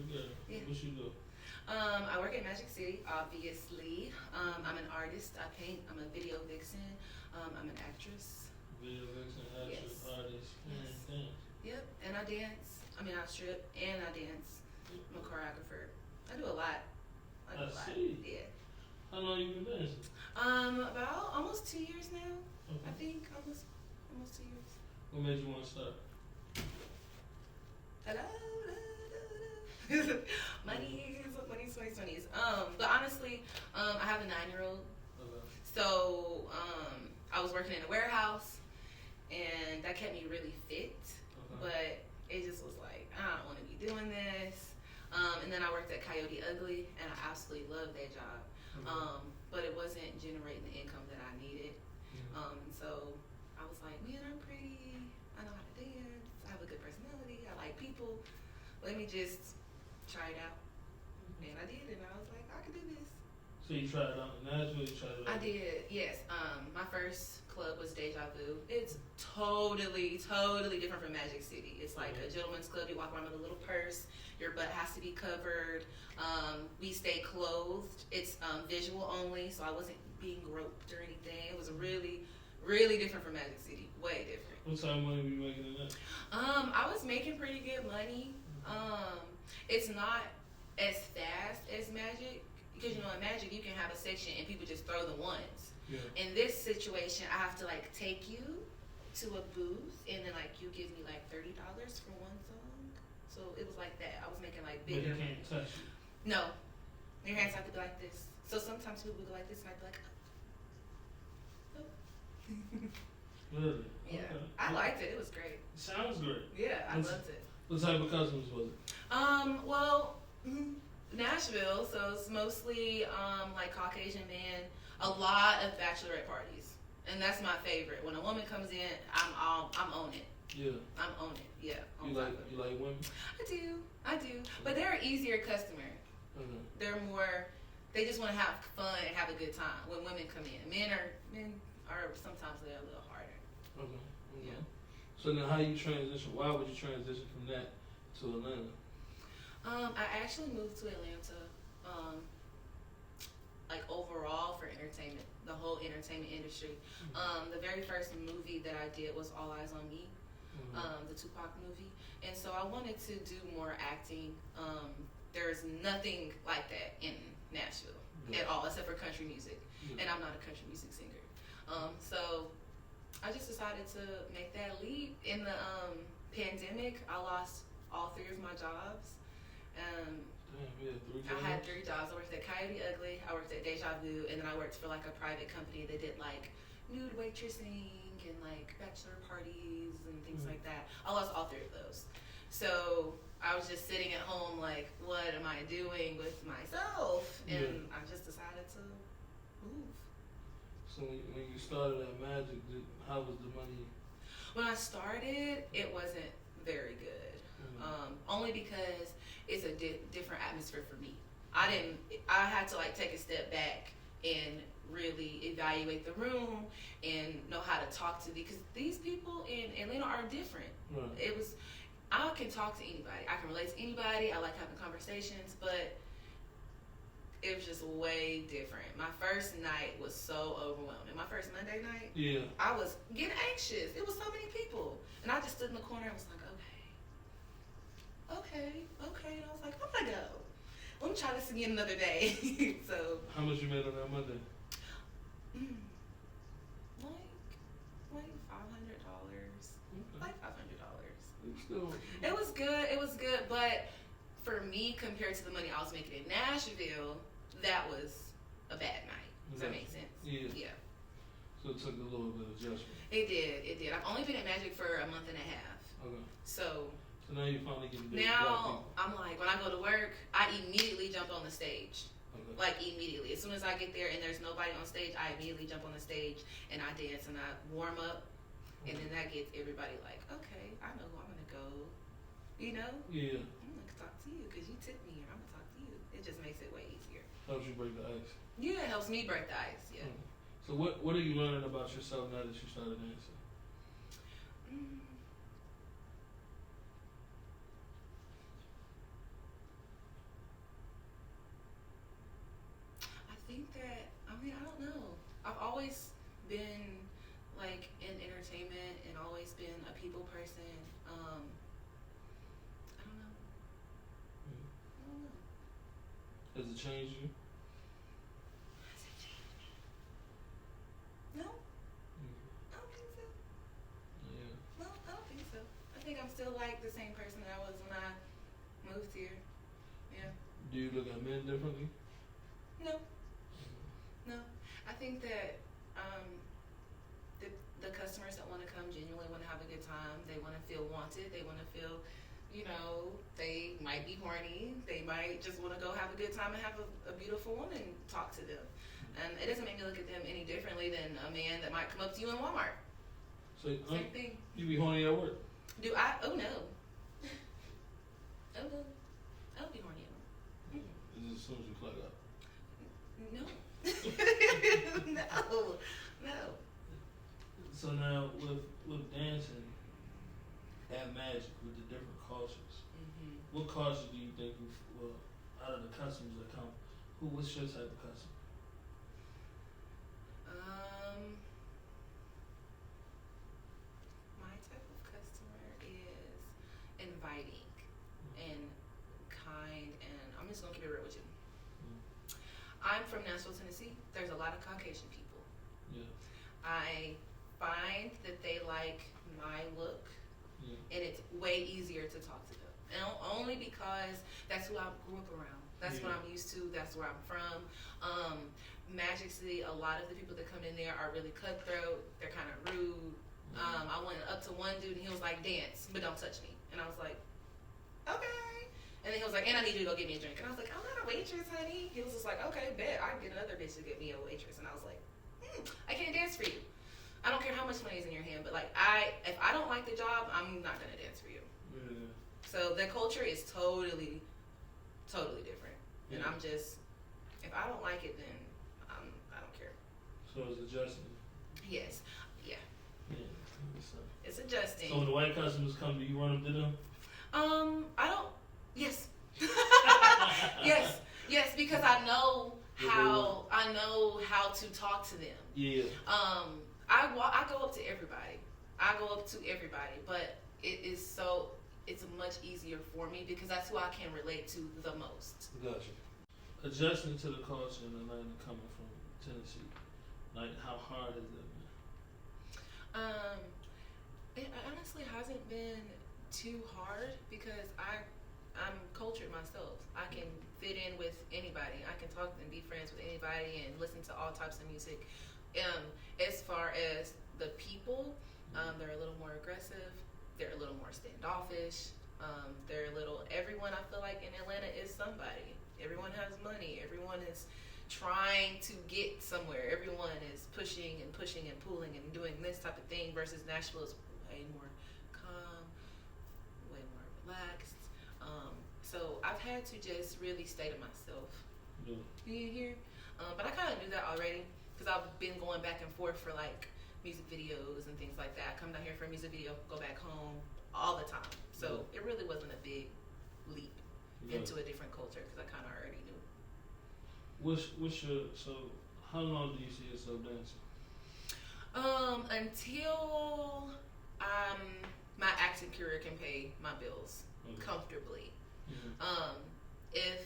together. Yeah. What you do? I work at Magic City, obviously. I'm an artist. I paint. I'm a video vixen. I'm an actress. Video vixen, actress, yes. Artist, and yes. Dance. Yep, and I dance. I mean, I strip and I dance. I'm a choreographer. I do a lot. I see. Yeah. How long you been dancing? About almost 2 years now. Okay. I think almost 2 years. What made you want to start? Hello. money's 2020s. But honestly, I have a 9-year-old. Okay. So I was working in a warehouse, and that kept me really fit. Okay. But it just was like, I don't want to be doing this. And then I worked at Coyote Ugly, and I absolutely loved that job. But it wasn't generating the income that I needed. So I was like, man, I'm pretty. I know how to dance. I have a good personality. I like people. Let me just try it out. And I did, and I was like, I can do this. So you tried it out in Nashville? You tried it out? I did, yes. My first club was Deja Vu. It's totally different from Magic City. It's like a gentleman's club. You walk around with a little purse. Your butt has to be covered. We stay clothed. It's visual only, so I wasn't being groped or anything. It was really different from Magic City. Way different. What type of money were you making in that? I was making pretty good money. It's not as fast as Magic. Because, in Magic, you can have a section and people just throw the ones. Yeah. In this situation, I have to, take you to a booth, and then, you give me, $30 for one song. So it was like that. I was making, bigger. But you can't touch it. No. Your hands have to be like this. So sometimes people would go like this, and I'd be like, oh. Really? Yeah. Okay. I liked it. It was great. Sounds great. Yeah, I loved it. What type of customers was it? Nashville, so it's mostly Caucasian men, a lot of bachelorette parties, and that's my favorite. When a woman comes in, I'm on it. Yeah. I'm on it. Yeah. You like women? I do. But they're an easier customer. Mm-hmm. They're more. They just want to have fun and have a good time. When women come in, men are sometimes they're a little harder. Okay. Yeah. So now, how you transition? Why would you transition from that to Atlanta? I actually moved to Atlanta, overall for entertainment, the whole entertainment industry. The very first movie that I did was All Eyes on Me, the Tupac movie, and so I wanted to do more acting. There's nothing like that in Nashville at all, except for country music, and I'm not a country music singer. So I just decided to make that leap. In the pandemic, I lost all 3 of my jobs. Damn, you had 3 jobs? I had 3 jobs. I worked at Coyote Ugly, I worked at Deja Vu, and then I worked for a private company that did nude waitressing and bachelor parties and things like that. I lost all 3 of those. So I was just sitting at home what am I doing with myself? And I just decided to move. So when you started at Magic, how was the money? When I started, it wasn't very good. Only because it's a different atmosphere for me. I had to take a step back and really evaluate the room and know how to talk to because these people in Atlanta are different. Right. I can talk to anybody. I can relate to anybody. I like having conversations, but it was just way different. My first night was so overwhelming. My first Monday night, I was getting anxious. It was so many people. And I just stood in the corner and was like, okay. And I was like, I'm gonna go. Let me try this again another day. So. How much you made on that Monday? Like $500. Okay. $500. It was good, but for me, compared to the money I was making in Nashville, that was a bad night. Does that make sense? Yeah. So it took a little bit of adjustment. It did. I've only been at Magic for a month and a half. Okay. So now you finally get to now I'm when I go to work, I immediately jump on the stage. Okay. Immediately. As soon as I get there and there's nobody on stage, I immediately jump on the stage and I dance and I warm up. And then that gets everybody okay, I know who I'm going to go. You know? Yeah. I'm going to talk to you because you tipped me here. I'm going to talk to you. It just makes it way easier. Helps you break the ice. Yeah, it helps me break the ice, yeah. So what are you learning about yourself now that you started dancing? person. I don't know. Mm. I don't know. Has it changed you? Has it changed me? No, Mm. I don't think so. Yeah. No, I don't think so. I think I'm still like the same person that I was when I moved here. Yeah. Do you look at men differently? No, Mm. no. I think that the customers that want to come genuinely want to have a good time. They want to feel wanted. They want to feel, they might be horny. They might just want to go have a good time and have a beautiful woman talk to them. And it doesn't make me look at them any differently than a man that might come up to you in Walmart. So Same thing. you be horny at work? Do I? Oh no. Oh no. I don't be horny at all. Is it as soon as you clock out? No. No. No. So now with dancing at Magic with the different cultures, what culture do you think out of the customers that come, what's your type of customer? My type of customer is inviting and kind, and I'm just gonna keep it real with you. I'm from Nashville, Tennessee. There's a lot of Caucasian people. Yeah. I find that they like my look, and it's way easier to talk to them. And only because that's who I grew up around. That's what I'm used to. That's where I'm from. Magic City, a lot of the people that come in there are really cutthroat. They're kind of rude. I went up to one dude and he was like, "Dance, but don't touch me." And I was like, "Okay." And then he was like, "And I need you to go get me a drink." And I was like, "I'm not a waitress, honey." He was just like, "Okay, bet. I can get another bitch to get me a waitress." And I was like, "I can't dance for you. I don't care how much money is in your hand, but like if I don't like the job, I'm not gonna dance for you." Yeah. So the culture is totally different. And I'm just, if I don't like it, then I don't care. So it's adjusting. Yes. Yeah. Yeah. It's adjusting. So when the white customers come, do you run up to them? I don't. Yes. Yes, because I know how to talk to them. Yeah. I go up to everybody. But it's much easier for me because that's who I can relate to the most. Gotcha. Adjusting to the culture in Atlanta coming from Tennessee, like how hard has that been? It honestly hasn't been too hard because I'm cultured myself. I can fit in with anybody. I can talk and be friends with anybody and listen to all types of music. As far as the people, they're a little more aggressive. They're a little more standoffish. Everyone I feel like in Atlanta is somebody. Everyone has money. Everyone is trying to get somewhere. Everyone is pushing and pulling and doing this type of thing versus Nashville is way more calm, way more relaxed. So I've had to just really stay to myself. Being here. But I kind of knew that already because I've been going back and forth for like music videos and things like that. I come down here for a music video, go back home all the time. So it really wasn't a big leap into a different culture because I kind of already knew. How long do you see yourself dancing? Until my acting career can pay my bills comfortably. If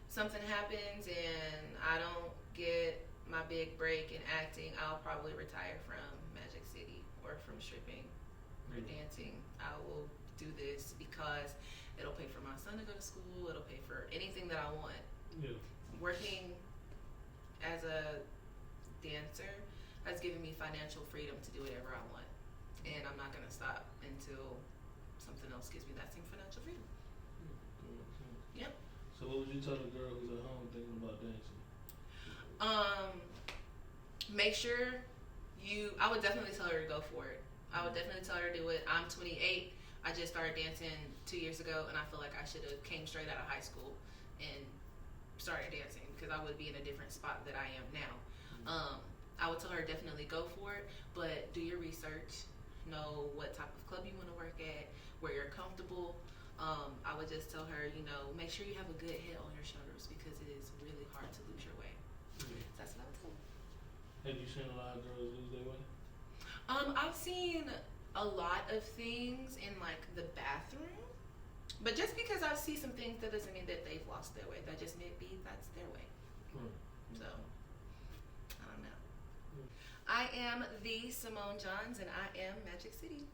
something happens and I don't get my big break in acting, I'll probably retire from Magic City or from stripping or dancing. I will do this because it'll pay for my son to go to school. It'll pay for anything that I want. Yeah. Working as a dancer has given me financial freedom to do whatever I want. And I'm not going to stop until something else gives me that same financial freedom. Yep. So what would you tell a girl who's at home thinking about dancing? Make sure I would definitely tell her to go for it. I would definitely tell her to do it. I'm 28. I just started dancing 2 years ago, and I feel like I should have came straight out of high school and started dancing because I would be in a different spot that I am now. I would tell her definitely go for it, but do your research. Know what type of club you want to work at, where you're comfortable. I would just tell her, make sure you have a good head on your shoulders because it is really hard to lose your way. That's what I would tell her. Have you seen a lot of girls lose their way? I've seen a a lot of things in like the bathroom. But just because I see some things, that doesn't mean that they've lost their way. That just may be that's their way. So I don't know. I am the Simone Johns, and I am Magic City.